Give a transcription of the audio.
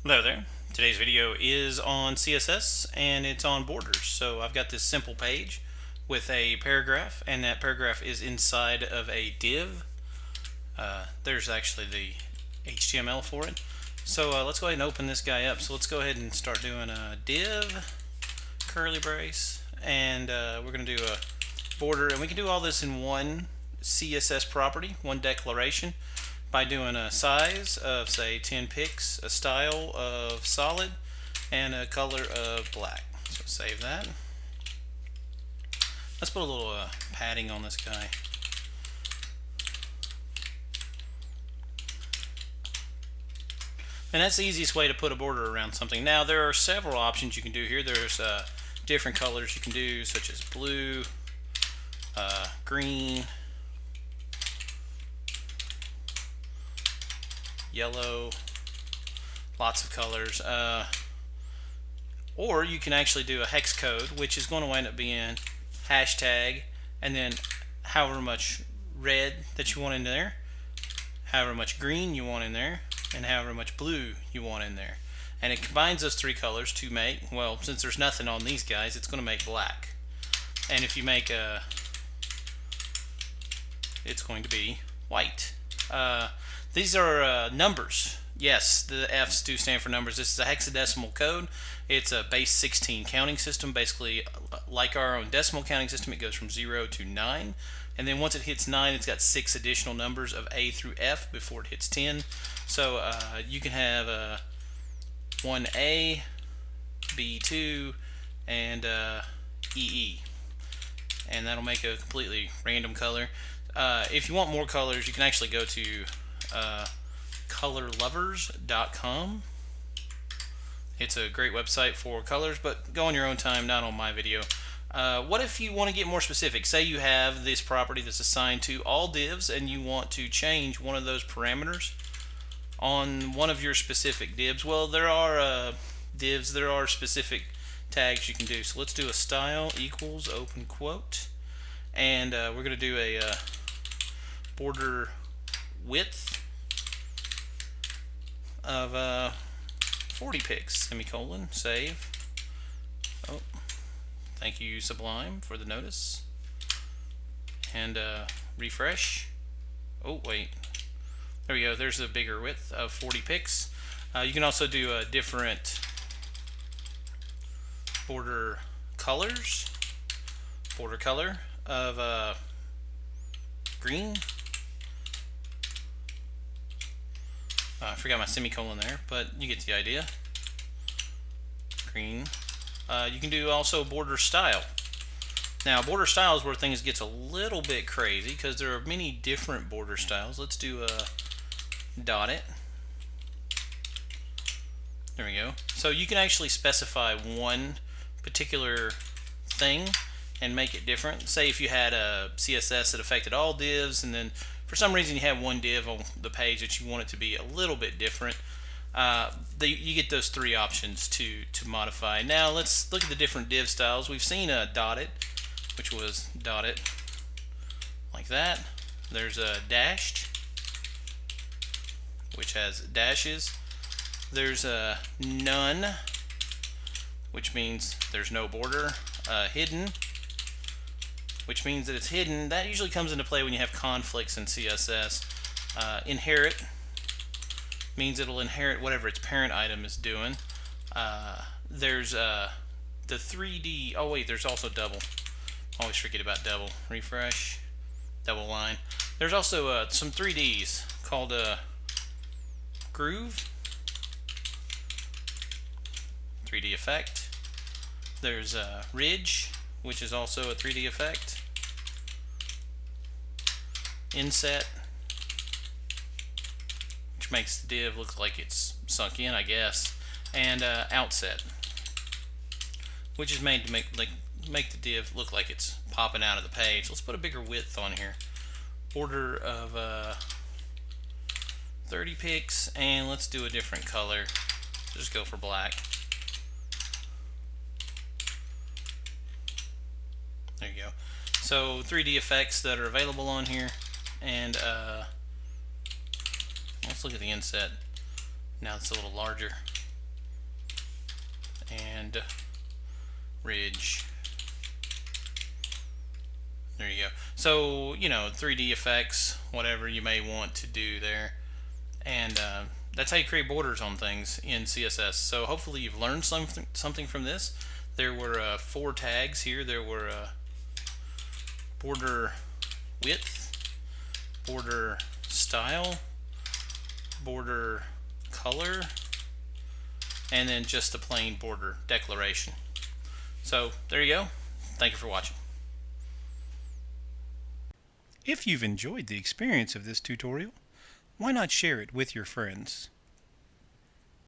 Hello there. Today's video is on CSS and it's on borders. So I've got this simple page with a paragraph, and that paragraph is inside of a div. There's actually the HTML for it. So let's go ahead and open this guy up. So let's go ahead and start doing a div, curly brace, and we're going to do a border, and we can do all this in one CSS property, one declaration, by doing a size of, say, 10 pixels, a style of solid, and a color of black. So save that. Let's put a little padding on this guy. And that's the easiest way to put a border around something. Now there are several options you can do here. There's different colors you can do, such as blue, green, yellow, lots of colors. Or you can actually do a hex code, which is going to end up being hashtag and then however much red that you want in there, however much green you want in there, and however much blue you want in there. And it combines those three colors to make, well, since there's nothing on these guys, it's going to make black. And if you make a, it's going to be white. These are numbers. Yes, the F's do stand for numbers. This is a hexadecimal code. It's a base 16 counting system. Basically, like our own decimal counting system, it goes from 0 to 9. And then once it hits 9, it's got 6 additional numbers of A through F before it hits 10. So you can have 1A, B2, and EE. And that'll make a completely random color. If you want more colors, you can actually go to colorlovers.com. It's a great website for colors, but go on your own time, not on my video. What if you want to get more specific? Say you have this property that's assigned to all divs and you want to change one of those parameters on one of your specific divs. Well, there are divs, there are specific tags you can do. So let's do a style equals open quote, and we're going to do a border width of 40 pixels, semicolon, save. Oh, thank you Sublime for the notice. And refresh. Oh wait, there we go, there's a bigger width of 40 pixels. You can also do a different border colors, border color of green. I forgot my semicolon there, but you get the idea. Green. You can do also border style. Now, border style is where things gets a little bit crazy because there are many different border styles. Let's do a dotted. There we go. So you can actually specify one particular thing and make it different. Say if you had a CSS that affected all divs, and then for some reason you have one div on the page that you want it to be a little bit different, you get those three options to modify. Now let's look at the different div styles. We've seen a dotted, which was dotted like that. There's a dashed, which has dashes. There's a none, which means there's no border. Hidden, which means that it's hidden. That usually comes into play when you have conflicts in CSS. Inherit means it'll inherit whatever its parent item is doing. There's the 3D, oh wait, there's also double. Always forget about double. Refresh, double line. There's also some 3Ds called groove, 3D effect. There's ridge, which is also a 3D effect. Inset, which makes the div look like it's sunk in, I guess. And outset, which is made to make the div look like it's popping out of the page. Let's put a bigger width on here. Border of 30 pixels, and let's do a different color. Just go for black. There you go. So 3D effects that are available on here, and let's look at the inset. Now it's a little larger. and ridge. There you go. So, 3D effects, whatever you may want to do there. And that's how you create borders on things in CSS. So hopefully you've learned something from this. There were 4 tags here. There were border width, border style, border color, and then just the plain border declaration. So there you go. Thank you for watching. If you've enjoyed the experience of this tutorial, why not share it with your friends?